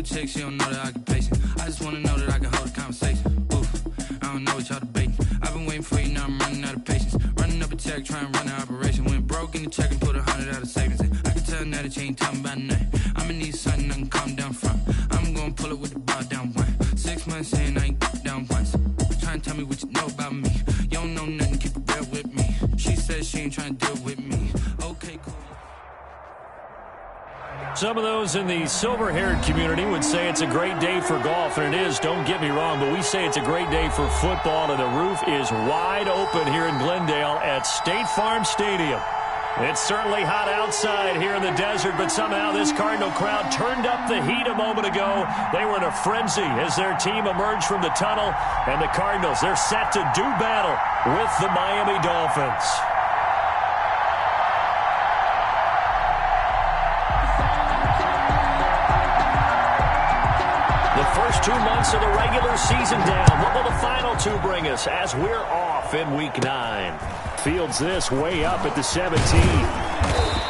little chick, she don't know that I can pace it. I just wanna know that I can hold a conversation. Oof, I don't know what y'all debating. I've been waiting for you, now I'm running out of patience. Running up a check, trying to run an operation. Went broke in the check and put 100 out of savings in. I can tell now that you ain't talking about nothing. I'ma need something I can calm down from. I'm gonna pull it with the bar down one. 6 months in, I ain't down once. Trying to tell me what you know about me. You don't know nothing, keep it real with me. She says she ain't trying to deal with me. Okay, cool. Some of those in the silver-haired community would say it's a great day for golf, and it is, don't get me wrong, but we say it's a great day for football, and the roof is wide open here in Glendale at State Farm Stadium. It's certainly hot outside here in the desert, but somehow this Cardinal crowd turned up the heat a moment ago. They were in a frenzy as their team emerged from the tunnel, and the Cardinals, they're set to do battle with the Miami Dolphins. The first 2 months of the regular season down. What will the final two bring us as we're off in Week 9? Fields this way up at the 17.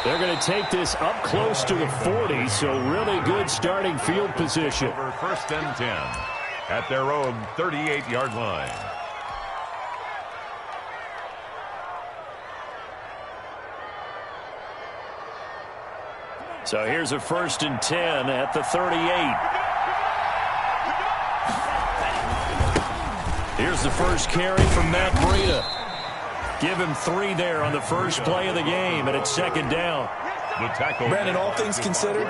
They're going to take this up close to the 40, so really good starting field position. Over 1st and 10 at their own 38-yard line. So here's a 1st and 10 at the 38. Here's the first carry from Matt Breida. Give him 3 there on the first play of the game, and it's 2nd down. The tackle. Brandon, all things considered,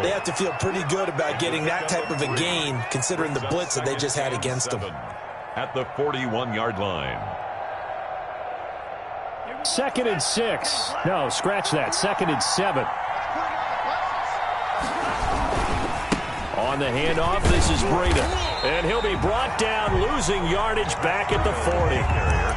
they have to feel pretty good about getting that type of a gain, considering the blitz that they just had against them. At the 41-yard line. 2nd and 6. No, scratch that. 2nd and 7. On the handoff, this is Breida. And he'll be brought down, losing yardage back at the 40.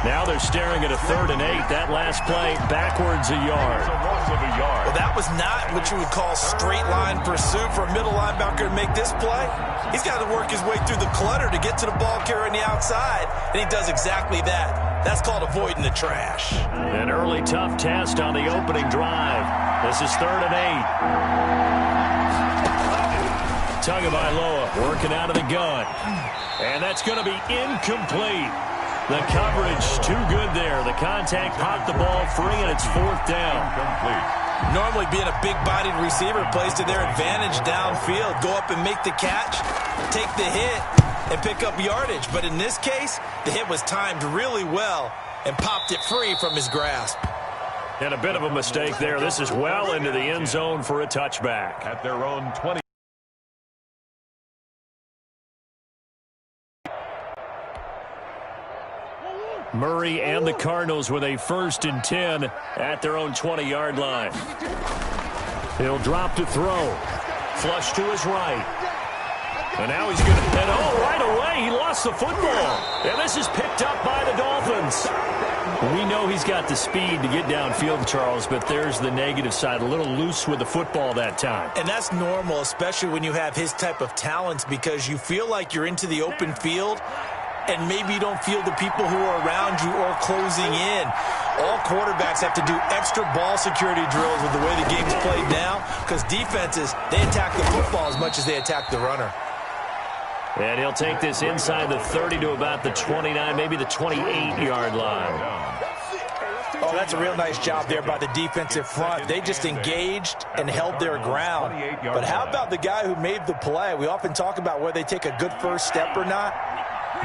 Now they're staring at a 3rd and 8. That last play, backwards a yard. Well, that was not what you would call straight line pursuit for a middle linebacker to make this play. He's got to work his way through the clutter to get to the ball carrier on the outside, and he does exactly that. That's called avoiding the trash. An early tough test on the opening drive. This is 3rd and 8. Tagovailoa working out of the gun. And that's going to be incomplete. The coverage too good there. The contact popped the ball free, and it's 4th down. Normally being a big-bodied receiver plays to their advantage downfield. Go up and make the catch, take the hit, and pick up yardage. But in this case, the hit was timed really well and popped it free from his grasp. And a bit of a mistake there. This is well into the end zone for a touchback. At their own 20. Murray and the Cardinals with a 1st and 10 at their own 20-yard line. He'll drop to throw. Flush to his right. And now he's going to head. Oh, right away, he lost the football. And this is picked up by the Dolphins. We know he's got the speed to get downfield, Charles, but there's the negative side. A little loose with the football that time. And that's normal, especially when you have his type of talents, because you feel like you're into the open field, and maybe you don't feel the people who are around you or closing in. All quarterbacks have to do extra ball security drills with the way the game's played now, because defenses, they attack the football as much as they attack the runner. And he'll take this inside the 30 to about the 29, maybe the 28-yard line. Oh, that's a real nice job there by the defensive front. They just engaged and held their ground. But how about the guy who made the play? We often talk about whether they take a good first step or not.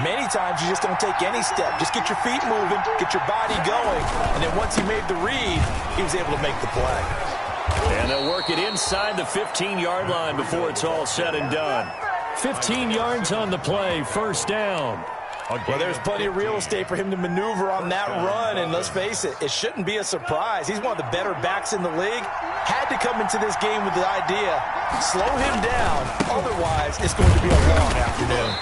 Many times you just don't take any step. Just get your feet moving, get your body going, and then once he made the read, he was able to make the play. And they'll work it inside the 15-yard line before it's all said and done. 15 yards on the play, 1st down. Well, there's plenty of real estate for him to maneuver on that run, and let's face it, it shouldn't be a surprise. He's one of the better backs in the league. Had to come into this game with the idea, slow him down, otherwise it's going to be a long afternoon.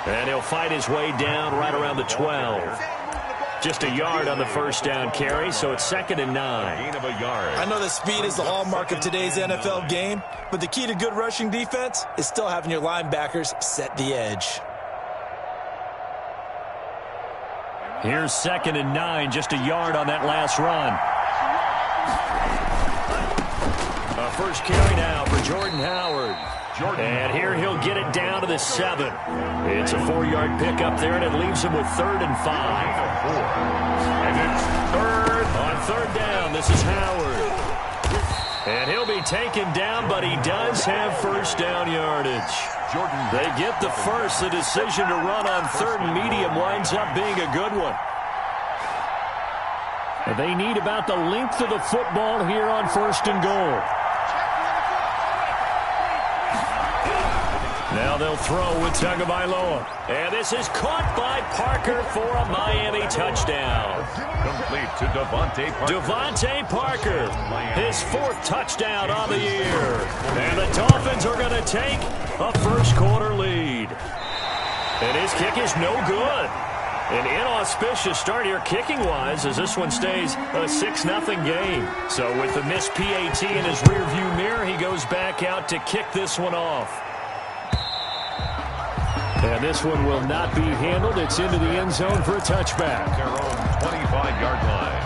And he'll fight his way down right around the 12. Just a yard on the 1st down carry, so it's 2nd and 9. Gain of a yard. I know that speed is the hallmark of today's NFL game, but the key to good rushing defense is still having your linebackers set the edge. Here's 2nd and 9, just a yard on that last run. A first carry now for Jordan Howard. And here he'll get it down to the 7. It's a 4-yard pickup there, and it leaves him with 3rd and 5. And it's 3rd. On 3rd down, this is Howard. And he'll be taken down, but he does have 1st down yardage. They get the first. The decision to run on 3rd and medium winds up being a good one. They need about the length of the football here on 1st and goal. Now they'll throw with Tagovailoa. And this is caught by Parker for a Miami touchdown. Complete to Devontae Parker. Devontae Parker, his 4th touchdown on the year. And the Dolphins are going to take a first-quarter lead. And his kick is no good. An inauspicious start here kicking-wise as this one stays a 6-0 game. So with the missed PAT in his rearview mirror, he goes back out to kick this one off. And this one will not be handled. It's into the end zone for a touchback. Their own 25-yard line.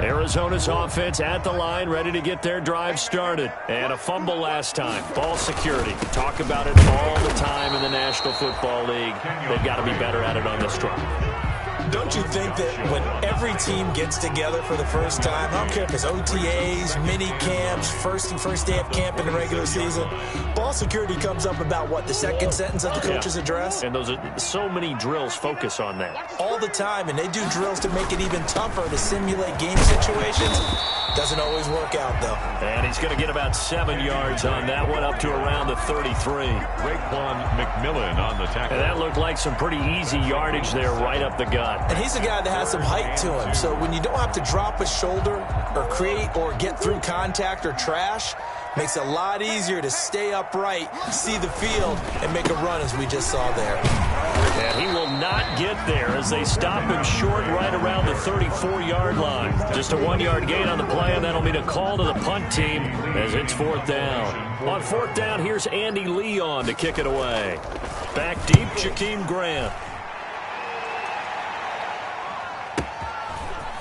Arizona's offense at the line, ready to get their drive started. And a fumble last time. Ball security. Talk about it all the time in the National Football League. They've got to be better at it on this drive. Don't you think that when every team gets together for the first time, I don't care if it's OTAs, mini camps, first day of camp in the regular season, ball security comes up about what, the second sentence of the coach's address? And those are so many drills focus on that. All the time, and they do drills to make it even tougher to simulate game situations. Doesn't always work out, though. And he's going to get about 7 yards on that one, up to around the 33. Raekwon McMillan on the tackle. And that looked like some pretty easy yardage there right up the gut. And he's a guy that has some height to him, so when you don't have to drop a shoulder or create or get through contact or trash, makes it a lot easier to stay upright, see the field, and make a run as we just saw there. And he will not get there as they stop him short right around the 34-yard line. Just a 1-yard gain on the play, and that'll mean a call to the punt team as it's 4th down. On 4th down, here's Andy Leon to kick it away. Back deep, Jakeem Grant.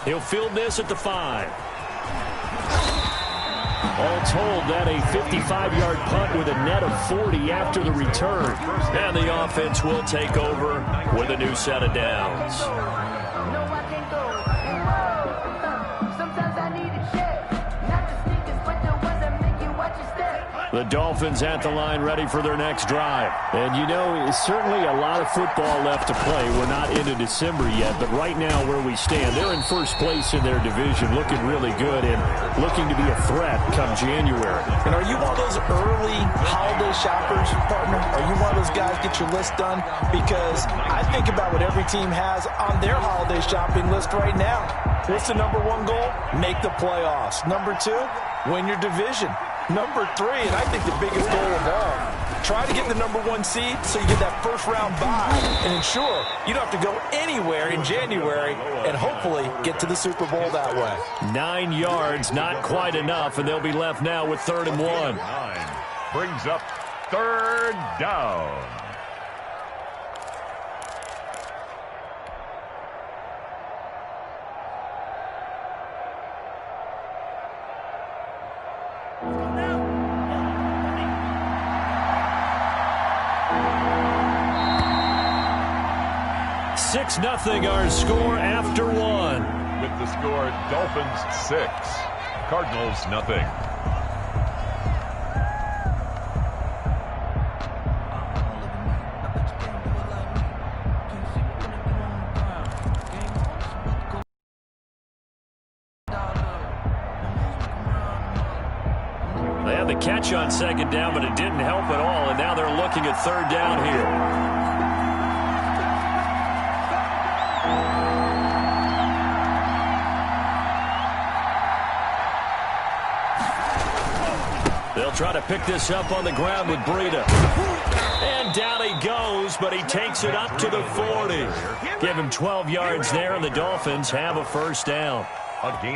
He'll field this at the 5. All told, that a 55-yard punt with a net of 40 after the return. And the offense will take over with a new set of downs. The Dolphins at the line ready for their next drive. And, you know, certainly a lot of football left to play. We're not into December yet, but right now where we stand, they're in first place in their division, looking really good and looking to be a threat come January. And are you one of those early holiday shoppers, partner? Are you one of those guys get your list done? Because I think about what every team has on their holiday shopping list right now. What's the number 1 goal? Make the playoffs. Number 2, win your division. Number 3, and I think the biggest goal of all, try to get the number 1 seed so you get that first-round bye and ensure you don't have to go anywhere in January and hopefully get to the Super Bowl that way. 9 yards, not quite enough, and they'll be left now with 3rd and 1. 9 brings up 3rd down. Six 0 our score after 1. With the score, Dolphins 6, Cardinals 0. They had the catch on 2nd down, but it didn't help at all, and now they're looking at 3rd down here. They'll try to pick this up on the ground with Breida. And down he goes, but he takes it up to the 40. Give him 12 yards there, and the Dolphins have a 1st down.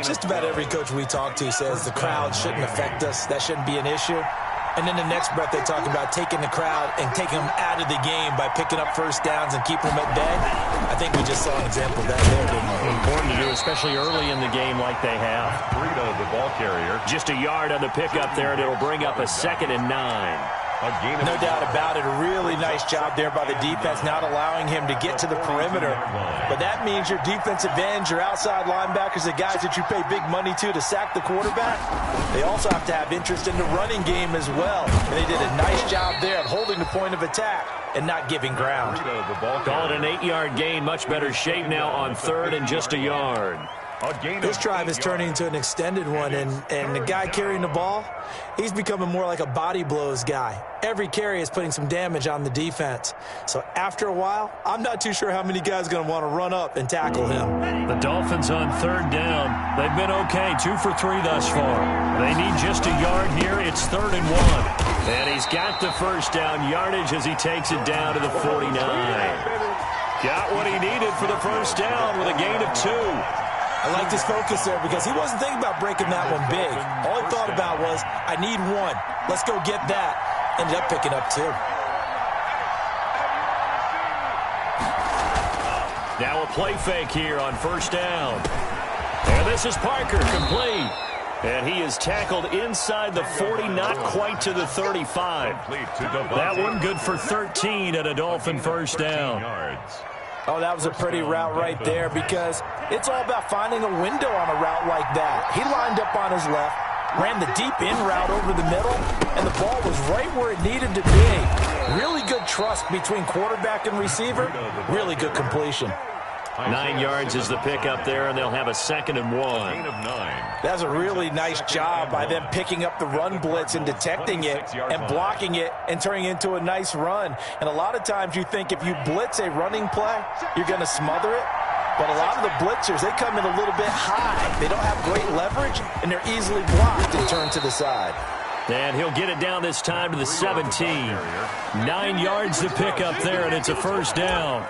Just about every coach we talk to says the crowd shouldn't affect us. That shouldn't be an issue. And then the next breath they talk about taking the crowd and taking them out of the game by picking up first downs and keeping them at bay. I think we just saw an example of that there, didn't we? Important to do, especially early in the game like they have. Burrito, the ball carrier. Just a yard on the pickup there, and it'll bring up a 2nd and 9. No doubt about it. A really nice job there by the defense, not allowing him to get to the perimeter. But that means your defensive ends, your outside linebackers, the guys that you pay big money to sack the quarterback, they also have to have interest in the running game as well. And they did a nice job there of holding the point of attack and not giving ground. Call it an 8-yard gain. Much better shape now on 3rd and just a yard. This drive is turning into an extended one, and the guy carrying the ball, he's becoming more like a body blows guy. Every carry is putting some damage on the defense. So after a while, I'm not too sure how many guys are going to want to run up and tackle him. The Dolphins on 3rd down. They've been okay, 2 for 3 thus far. They need just a yard here. It's 3rd and 1. And he's got the first down yardage as he takes it down to the 49. Got what he needed for the first down with a gain of 2. I like his focus there because he wasn't thinking about breaking that one big. All he thought about was, I need 1. Let's go get that. Ended up picking up 2. Now a play fake here on first down. And this is Parker, complete. And he is tackled inside the 40, not quite to the 35. That one good for 13 at a Dolphin first down. Oh, that was a pretty route right there because it's all about finding a window on a route like that. He lined up on his left, ran the deep in route over the middle, and the ball was right where it needed to be. Really good trust between quarterback and receiver. Really good completion. 9 yards is the pickup there, and they'll have a 2nd and 1. That's a really nice job by them picking up the run blitz and detecting it and blocking it and turning it into a nice run. And a lot of times you think if you blitz a running play, you're going to smother it. But a lot of the blitzers, they come in a little bit high. They don't have great leverage, and they're easily blocked and turned to the side. And he'll get it down this time to the 17. 9 yards to pick up there, and it's a first down.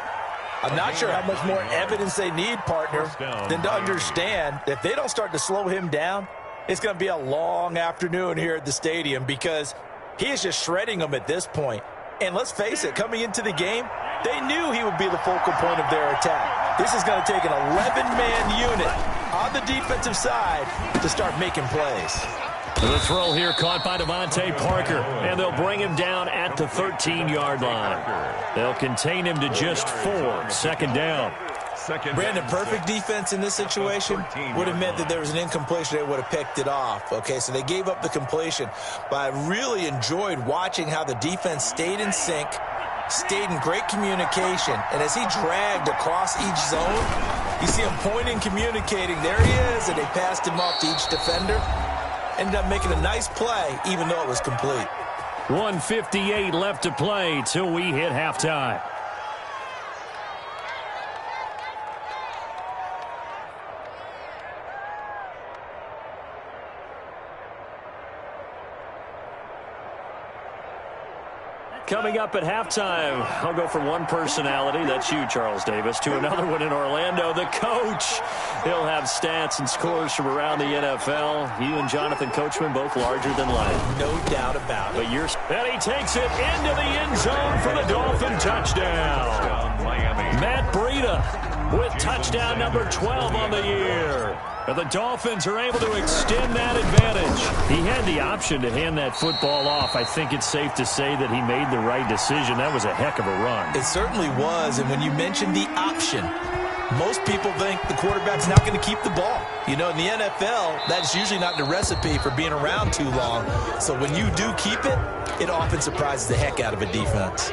I'm not sure how much more evidence they need, partner, than to understand that if they don't start to slow him down, it's going to be a long afternoon here at the stadium because he is just shredding them at this point. And let's face it, coming into the game, they knew he would be the focal point of their attack. This is going to take an 11-man unit on the defensive side to start making plays. The throw here caught by Devontae Parker, and they'll bring him down at the 13-yard line. They'll contain him to just 4, 2nd down. Brandon, perfect defense in this situation would have meant that there was an incompletion. They would have picked it off. Okay, so they gave up the completion. But I really enjoyed watching how the defense stayed in sync, stayed in great communication. And as he dragged across each zone, you see him pointing, communicating. There he is, and they passed him off to each defender. Ended up making a nice play, even though it was complete. 1:58 left to play till we hit halftime. Coming up at halftime, I'll go from one personality, that's you, Charles Davis, to another one in Orlando, the coach. He'll have stats and scores from around the NFL. You and Jonathan Coachman, both larger than life. No doubt about it. And he takes it into the end zone for the Dolphin touchdown. Matt Breida with touchdown number 12 on the year. And the Dolphins are able to extend that advantage. He had the option to hand that football off. I think it's safe to say that he made the right decision. That was a heck of a run. It certainly was. And when you mentioned the option, most people think the quarterback's not going to keep the ball. You know, in the NFL, that's usually not the recipe for being around too long. So when you do keep it, it often surprises the heck out of a defense.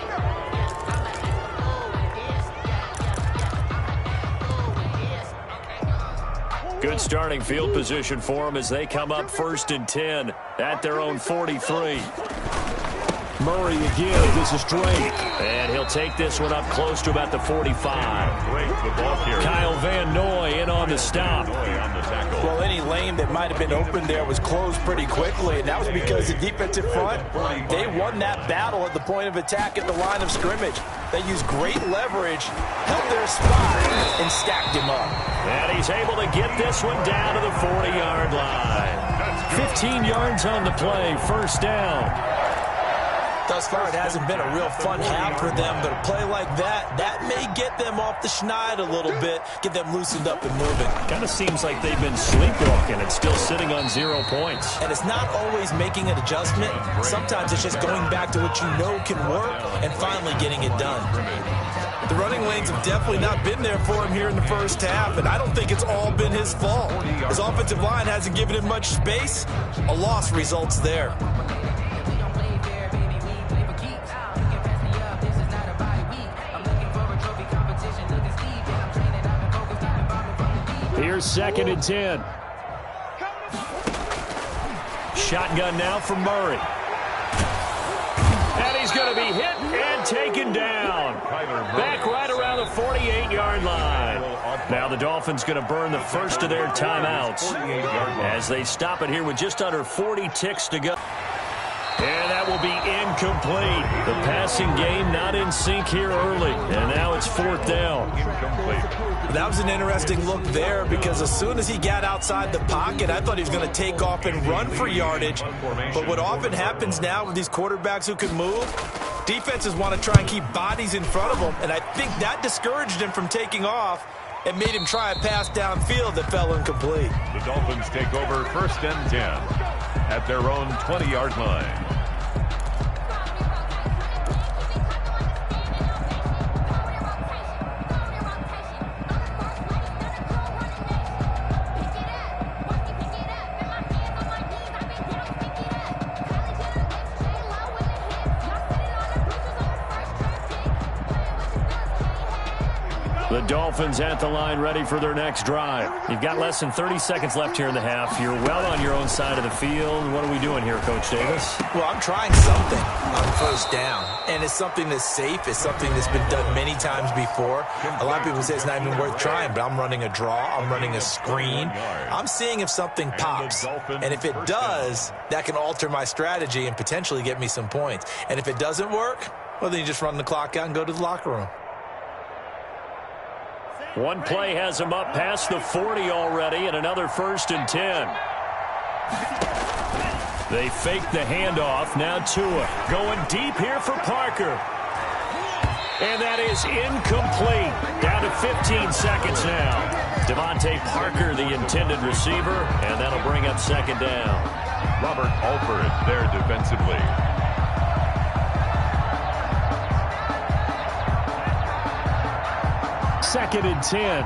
Good starting field position for them as they come up 1st and 10 at their own 43. Murray again. This is Drake. And he'll take this one up close to about the 45. Kyle Van Noy in on the stop. Well, any lane that might have been open there was closed pretty quickly, and that was because the defensive front, they won that battle at the point of attack at the line of scrimmage. They used great leverage, held their spot, and stacked him up. And he's able to get this one down to the 40-yard line. 15 yards on the play, first down. Thus far, it hasn't been a real fun half for them, but a play like that may get them off the schneid a little bit, get them loosened up and moving. Kind of seems like they've been sleepwalking and still sitting on 0 points. And it's not always making an adjustment. Sometimes it's just going back to what you know can work and finally getting it done. The running lanes have definitely not been there for him here in the first half, and I don't think it's all been his fault. His offensive line hasn't given him much space. A loss results there. Here's 2nd and 10. Shotgun now for Murray. And he's going to be hit and taken down. Back right around the 48-yard line. Now the Dolphins going to burn the first of their timeouts as they stop it here with just under 40 ticks to go. And that will be incomplete. The passing game not in sync here early. And now it's 4th down. That was an interesting look there because as soon as he got outside the pocket, I thought he was going to take off and run for yardage. But what often happens now with these quarterbacks who can move, defenses want to try and keep bodies in front of them. And I think that discouraged him from taking off and made him try a pass downfield that fell incomplete. The Dolphins take over 1st and 10 at their own 20-yard line. The Dolphins at the line ready for their next drive. You've got less than 30 seconds left here in the half. You're well on your own side of the field. What are we doing here, Coach Davis? Well, I'm trying something on 1st down, and it's something that's safe. It's something that's been done many times before. A lot of people say it's not even worth trying, but I'm running a draw. I'm running a screen. I'm seeing if something pops, and if it does, that can alter my strategy and potentially get me some points. And if it doesn't work, well, then you just run the clock out and go to the locker room. One play has him up past the 40 already, and another 1st and 10. They fake the handoff. Now Tua going deep here for Parker. And that is incomplete. Down to 15 seconds now. Devontae Parker, the intended receiver, and that'll bring up 2nd down. Robert Alford there defensively. 2nd and 10.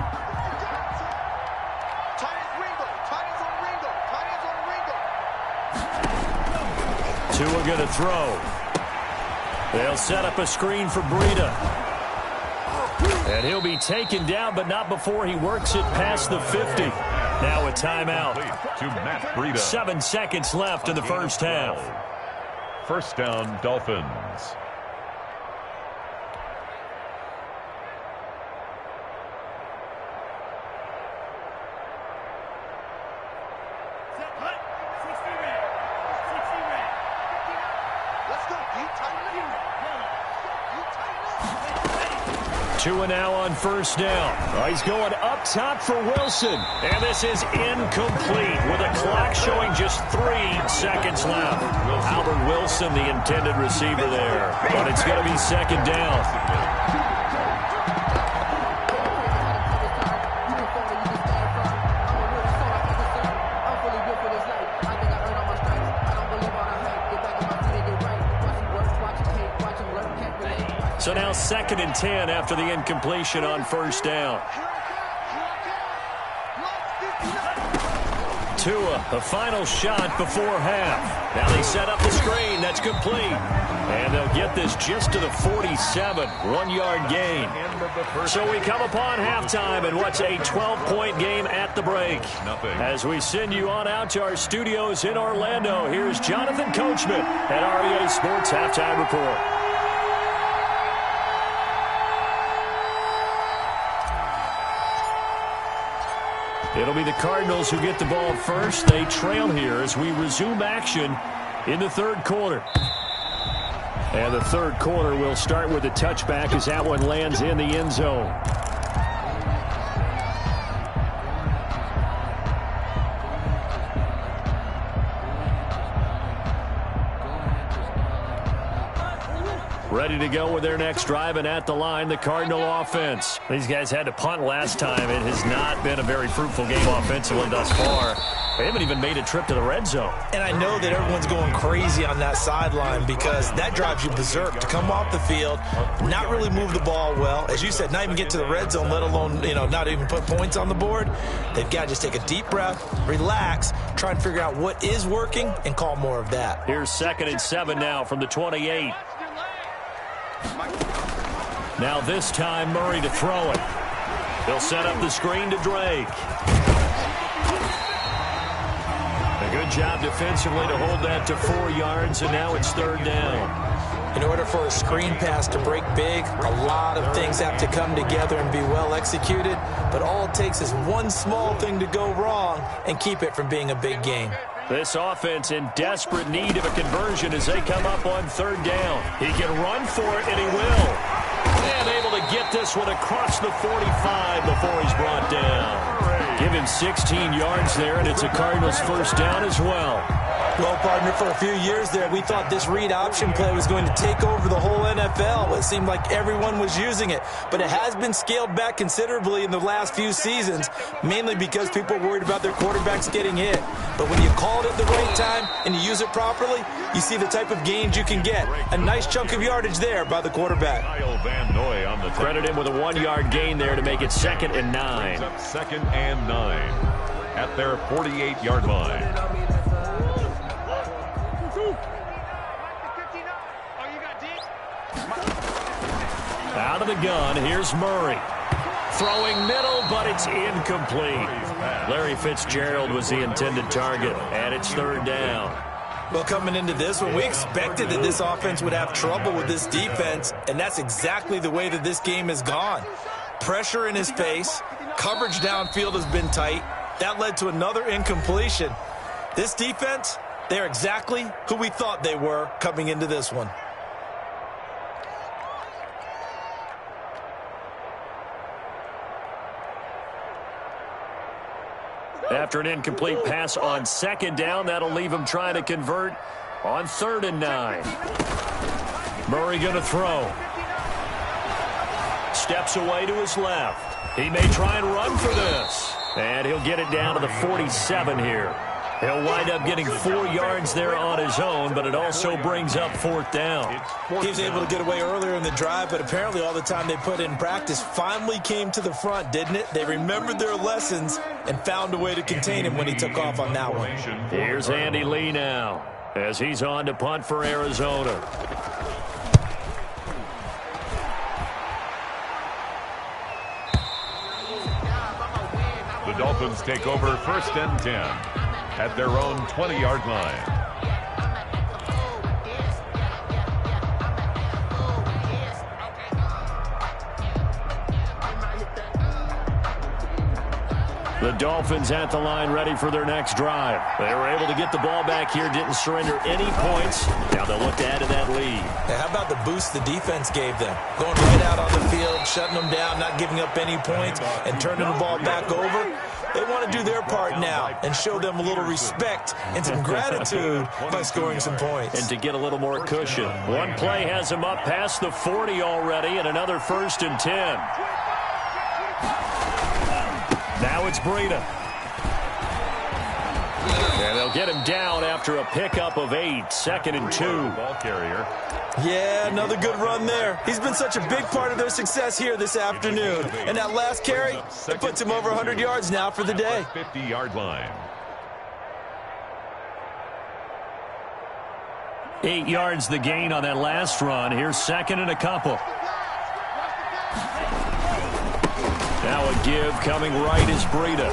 Tua going to throw. They'll set up a screen for Breida. And he'll be taken down, but not before he works it past the 50. Now a timeout. To Matt Breida. 7 seconds left in the first half. 1st down, Dolphins. Tua now on 1st down. He's going up top for Wilson. And this is incomplete with a clock showing just 3 seconds left. Albert Wilson, the intended receiver there. But it's going to be 2nd down. So now 2nd and 10 after the incompletion on 1st down. Tua, the final shot before half. Now they set up the screen. That's complete. And they'll get this just to the 47. 1-yard gain. So we come upon halftime in what's a 12-point game at the break. As we send you on out to our studios in Orlando, here's Jonathan Coachman at REA Sports Halftime Report. It'll be the Cardinals who get the ball first. They trail here as we resume action in the 3rd quarter. And the 3rd quarter will start with a touchback as that one lands in the end zone. Ready to go with their next drive, and at the line, the Cardinal offense. These guys had to punt last time. It has not been a very fruitful game offensively thus far. They haven't even made a trip to the red zone. And I know that everyone's going crazy on that sideline because that drives you berserk to come off the field, not really move the ball well. As you said, not even get to the red zone, let alone, not even put points on the board. They've got to just take a deep breath, relax, try and figure out what is working, and call more of that. Here's 2nd and 7 now from the 28. Now this time, Murray to throw it. He'll set up the screen to Drake. A good job defensively to hold that to 4 yards, and now it's 3rd down. In order for a screen pass to break big, a lot of things have to come together and be well executed, but all it takes is one small thing to go wrong and keep it from being a big game. This offense in desperate need of a conversion as they come up on 3rd down. He can run for it, and he will. And able to get this one across the 45 before he's brought down. Give him 16 yards there, and it's a Cardinals 1st down as well. Well, partner, for a few years there, we thought this read option play was going to take over the whole NFL. It seemed like everyone was using it, but it has been scaled back considerably in the last few seasons, mainly because people are worried about their quarterbacks getting hit. But when you call it at the right time and you use it properly, you see the type of gains you can get. A nice chunk of yardage there by the quarterback. Credit him with a 1-yard gain there to make it 2nd and 9. 2nd and 9 at their 48-yard line. Out of the gun, here's Murray. Throwing middle, but it's incomplete. Larry Fitzgerald was the intended target, and it's 3rd down. Well, coming into this one, we expected that this offense would have trouble with this defense, and that's exactly the way that this game has gone. Pressure in his face, coverage downfield has been tight. That led to another incompletion. This defense, they're exactly who we thought they were coming into this one. After an incomplete pass on 2nd down, that'll leave him trying to convert on 3rd and 9. Murray going to throw. Steps away to his left. He may try and run for this. And he'll get it down to the 47 here. He'll wind up getting 4 yards there on his own, but it also brings up 4th down. He was able to get away earlier in the drive, but apparently all the time they put in practice finally came to the front, didn't it? They remembered their lessons and found a way to contain him when he took off on that one. Here's Andy Lee now as he's on to punt for Arizona. The Dolphins take over 1st and 10 at their own 20-yard line. The Dolphins at the line ready for their next drive. They were able to get the ball back here, didn't surrender any points. Now they'll look to add to that lead. Now, how about the boost the defense gave them? Going right out on the field, shutting them down, not giving up any points, and turning the ball back over. They want to do their part now and show them a little respect and some gratitude by scoring some points. And to get a little more cushion. One play has them up past the 40 already, and another 1st and 10. Now it's Breida. And they'll get him down after a pickup of 8, 2nd and 2. Ball carrier. Yeah, another good run there. He's been such a big part of their success here this afternoon. And that last carry, it puts him over 100 yards now for the day. 50-yard line. 8 yards the gain on that last run. Here's 2nd and a couple. Now a give coming right is Breida.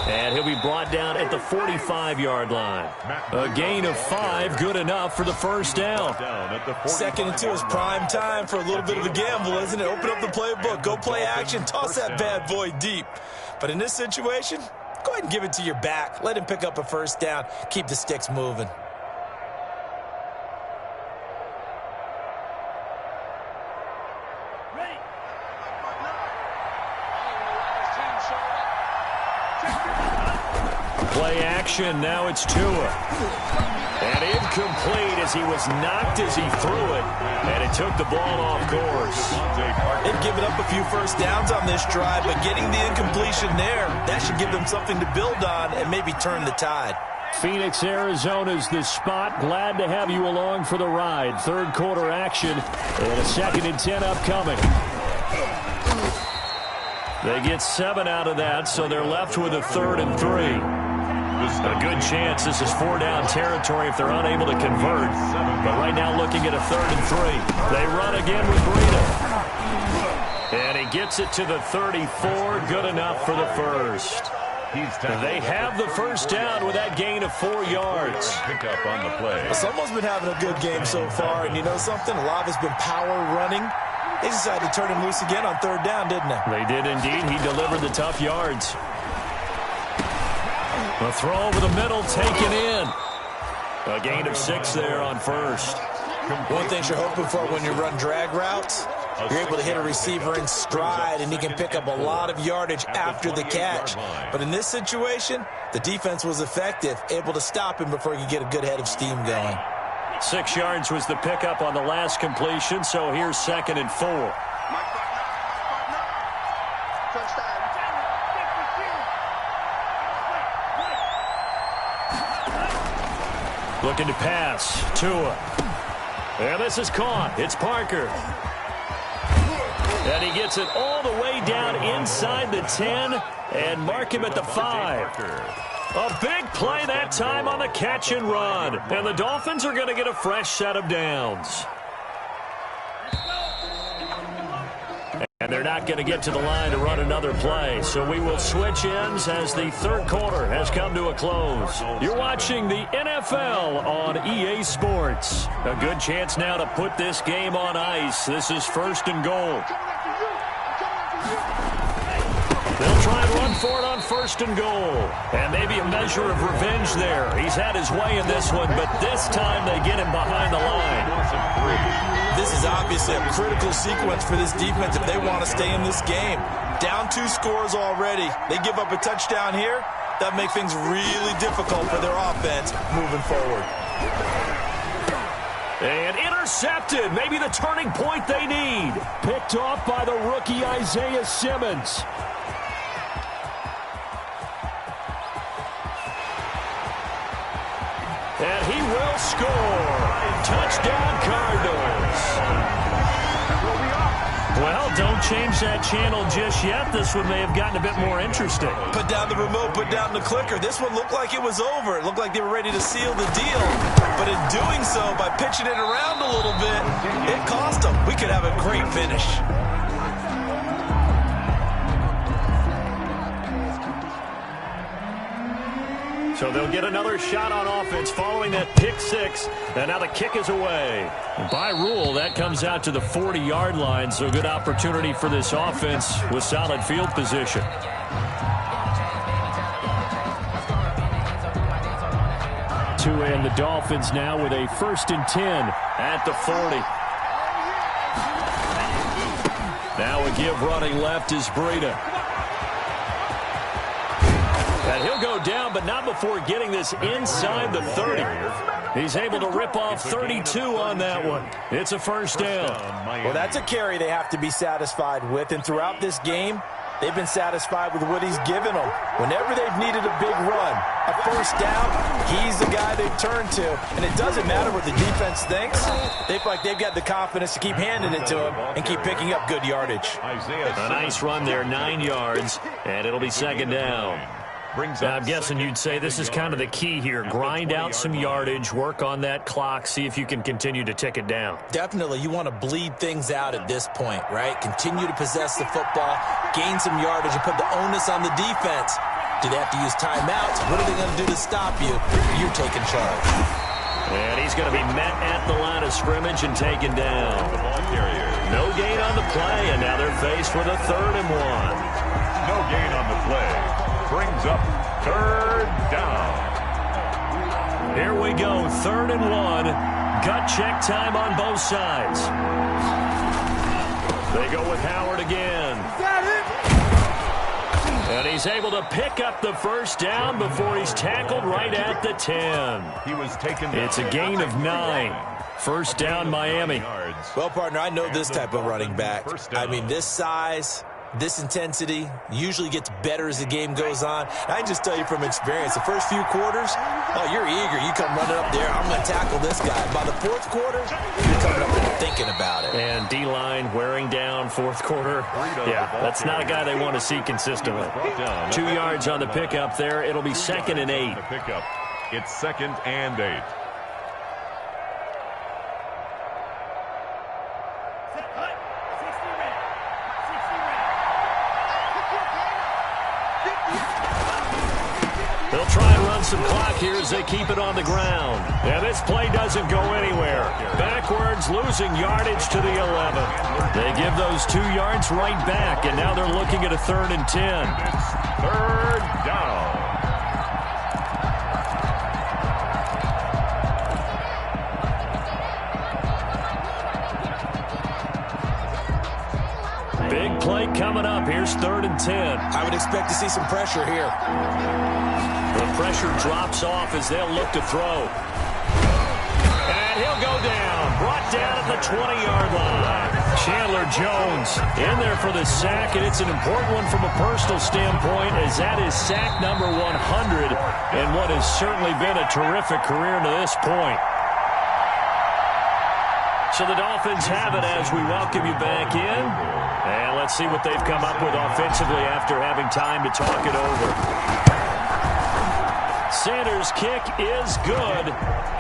And he'll be brought down at the 45-yard line. A gain of 5, good enough for the 1st down. 2nd and 2 is prime time for a little bit of a gamble, isn't it? Open up the playbook, go play action, toss that bad boy deep. But in this situation, go ahead and give it to your back. Let him pick up a 1st down, keep the sticks moving. Play action, now it's Tua. And incomplete as he was knocked as he threw it, and it took the ball off course. They've given up a few first downs on this drive, but getting the incompletion there, that should give them something to build on and maybe turn the tide. Phoenix, Arizona's the spot. Glad to have you along for the ride. Third quarter action and a 2nd and 10 upcoming. They get 7 out of that, so they're left with a 3rd and 3. A good chance this is 4-down territory if they're unable to convert. But right now looking at a 3rd and 3. They run again with Breida. And he gets it to the 34. Good enough for the first. They have the first down with that gain of 4 yards. Pick up on the play. Someone's been having a good game so far, and you know something? A lot has been power running. They decided to turn him loose again on 3rd down, didn't they? They did indeed. He delivered the tough yards. A throw over the middle, taken in. A gain of 6 there on first. One thing you're hoping for when you run drag routes, you're able to hit a receiver in stride, and he can pick up a lot of yardage after the catch. But in this situation, the defense was effective, able to stop him before he could get a good head of steam going. 6 yards was the pickup on the last completion, so here's 2nd and 4. Looking to pass. Tua. And this is caught. It's Parker. And he gets it all the way down inside the 10 and mark him at the 5. A big play that time on the catch and run. And the Dolphins are going to get a fresh set of downs. And they're not going to get to the line to run another play. So we will switch ends as the third quarter has come to a close. You're watching the NFL on EA Sports. A good chance now to put this game on ice. This is 1st and goal. They'll try and run for it on 1st and goal. And maybe a measure of revenge there. He's had his way in this one, but this time they get him behind the line. This is obviously a critical sequence for this defense if they want to stay in this game. Down 2 scores already. They give up a touchdown here. That makes things really difficult for their offense moving forward. And intercepted. Maybe the turning point they need. Picked off by the rookie Isaiah Simmons. And he will score. Touchdown, Cardinals. Well, don't change that channel just yet. This one may have gotten a bit more interesting. Put down the remote, put down the clicker. This one looked like it was over. It looked like they were ready to seal the deal. But in doing so, by pitching it around a little bit, it cost them. We could have a great finish. So they'll get another shot on offense following that pick 6. And now the kick is away. By rule, that comes out to the 40-yard line. So good opportunity for this offense with solid field position. Tua and the Dolphins now with a 1st and 10 at the 40. Now a give running left is Breida. And he'll go down, but not before getting this inside the 30. He's able to rip off 32 on that one. It's a 1st down. Well, that's a carry they have to be satisfied with. And throughout this game, they've been satisfied with what he's given them. Whenever they've needed a big run, a 1st down, he's the guy they've turned to. And it doesn't matter what the defense thinks. They feel like they've got the confidence to keep handing it to him and keep picking up good yardage. A nice run there, 9 yards, and it'll be 2nd down. Now, I'm guessing you'd say this is kind of the key here. Grind out some yardage, work on that clock, see if you can continue to tick it down. Definitely. You want to bleed things out at this point, right? Continue to possess the football, gain some yardage, and put the onus on the defense. Do they have to use timeouts? What are they going to do to stop you? You're taking charge. And he's going to be met at the line of scrimmage and taken down. No gain on the play, and now they're faced with a 3rd and 1. No gain on the play. Brings up 3rd down. Here we go, 3rd and 1. Gut check time on both sides. They go with Howard again. And he's able to pick up the first down before he's tackled right at the 10. He was taken. It's a gain of 9. First down, Miami. Well, partner, I know this type of running back. I mean, this size, this intensity usually gets better as the game goes on. And I can just tell you from experience, the first few quarters, oh, you're eager. You come running up there, I'm going to tackle this guy. By the fourth quarter, you're coming up and thinking about it. And D-line wearing down fourth quarter. Yeah, that's not a guy they want to see consistently. 2 yards on the pickup there. It'll be 2nd and 8. It's 2nd and 8. They'll try and run some clock here as they keep it on the ground. And this play doesn't go anywhere. Backwards, losing yardage to the 11. They give those 2 yards right back, and now they're looking at a 3rd and 10. It's 3rd down. Big play coming up. Here's 3rd and 10. I would expect to see some pressure here. The pressure drops off as they'll look to throw. And he'll go down. Brought down at the 20-yard line. Chandler Jones in there for the sack, and it's an important one from a personal standpoint as that is sack number 100 in what has certainly been a terrific career to this point. So the Dolphins have it as we welcome you back in. And let's see what they've come up with offensively after having time to talk it over. Sanders' kick is good,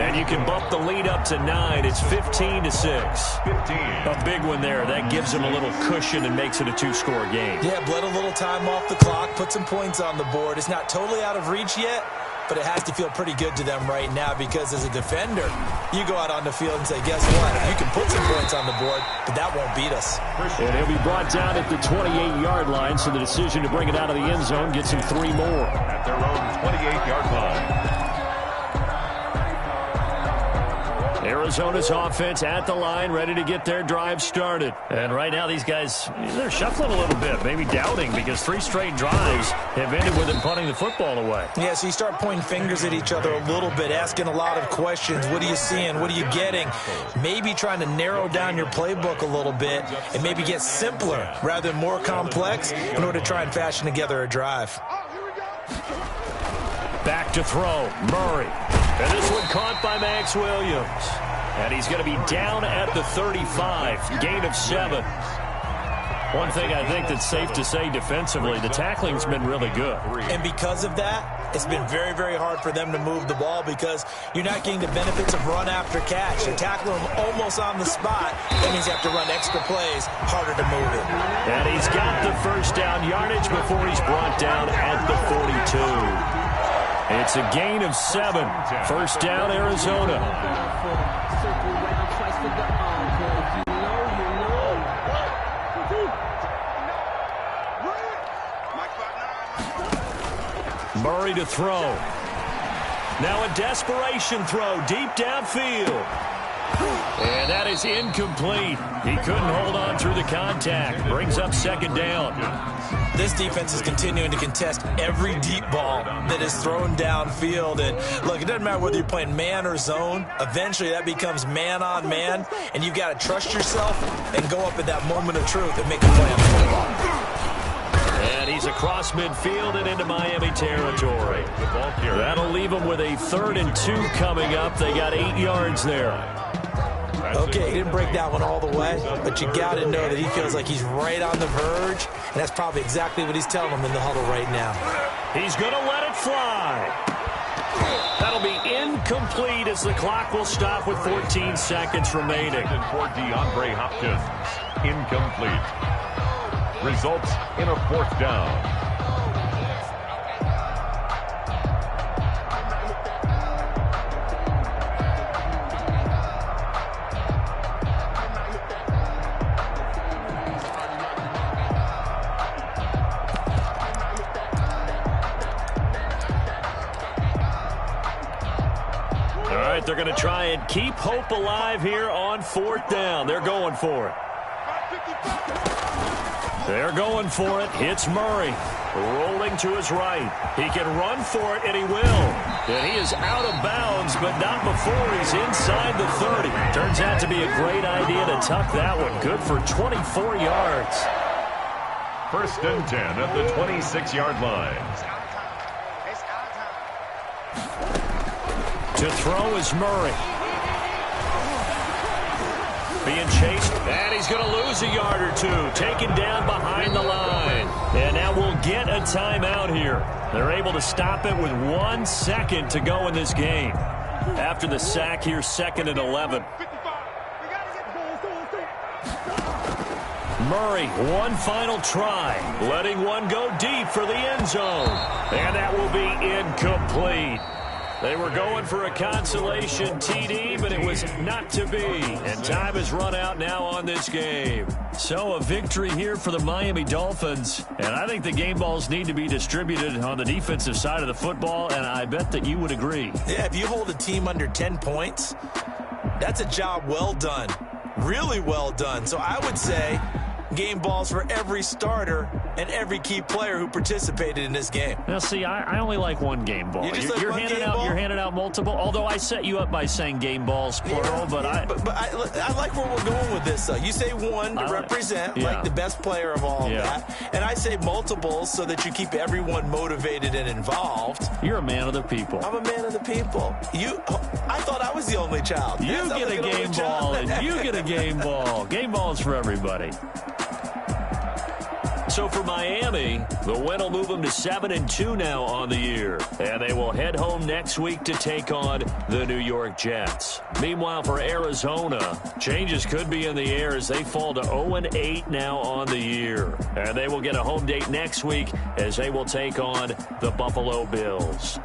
and you can bump the lead up to 9. It's 15-6. 15. A big one there. That gives them a little cushion and makes it a 2-score game. Yeah, bled a little time off the clock, put some points on the board. It's not totally out of reach yet, but it has to feel pretty good to them right now because as a defender, you go out on the field and say, guess what? You can put some points on the board, but that won't beat us. And he'll be brought down at the 28-yard line, so the decision to bring it out of the end zone gets him 3 more. At their own 28-yard line. Arizona's offense at the line, ready to get their drive started. And right now, these guys, they're shuffling a little bit, maybe doubting, because 3 straight drives have ended with them punting the football away. Yeah, so you start pointing fingers at each other a little bit, asking a lot of questions. What are you seeing? What are you getting? Maybe trying to narrow down your playbook a little bit and maybe get simpler rather than more complex in order to try and fashion together a drive. Back to throw, Murray. And this one caught by Max Williams. And he's going to be down at the 35, gain of 7. One thing I think that's safe to say defensively, the tackling's been really good. And because of that, it's been very, very hard for them to move the ball because you're not getting the benefits of run after catch. You're tackling them almost on the spot. That means you have to run extra plays, harder to move it. And he's got the first down yardage before he's brought down at the 42. It's a gain of 7. First down, Arizona. Murray to throw. Now a desperation throw deep downfield. And that is incomplete. He couldn't hold on through the contact. Brings up 2nd down. This defense is continuing to contest every deep ball that is thrown downfield. And look, it doesn't matter whether you're playing man or zone. Eventually, that becomes man on man. And you've got to trust yourself and go up at that moment of truth and make a play on the football. And he's across midfield and into Miami territory. That'll leave them with a 3rd and 2 coming up. They got 8 yards there. Okay, he didn't break that one all the way, but you got to know that he feels like he's right on the verge, and that's probably exactly what he's telling them in the huddle right now. He's going to let it fly. That'll be incomplete as the clock will stop with 14 seconds remaining. For DeAndre Hopkins, incomplete. Results in a 4th down. They're going to try and keep hope alive here on 4th down. They're going for it. They're going for it. Hits Murray. Rolling to his right. He can run for it, and he will. And he is out of bounds, but not before he's inside the 30. Turns out to be a great idea to tuck that one. Good for 24 yards. 1st and 10 at the 26-yard line. To throw is Murray. Being chased, and he's going to lose a yard or two. Taken down behind the line. And now we'll get a timeout here. They're able to stop it with 1 second to go in this game. After the sack here, 2nd and 11. Murray, one final try. Letting one go deep for the end zone. And that will be incomplete. They were going for a consolation TD, but it was not to be. And time has run out now on this game. So a victory here for the Miami Dolphins. And I think the game balls need to be distributed on the defensive side of the football, and I bet that you would agree. Yeah, if you hold a team under 10 points, that's a job well done. Really well done. So I would say game balls for every starter and every key player who participated in this game. Now, see, I only like one game ball. You're handing out multiple, although I set you up by saying game balls, plural. But I like where we're going with this, though. You say one to represent, like the best player of all of that. And I say multiples so that you keep everyone motivated and involved. You're a man of the people. I'm a man of the people. I thought I was the only child. You get a game ball, and you get a game ball. Game balls for everybody. So for Miami, the win will move them to 7-2 now on the year. And they will head home next week to take on the New York Jets. Meanwhile, for Arizona, changes could be in the air as they fall to 0-8 now on the year. And they will get a home date next week as they will take on the Buffalo Bills.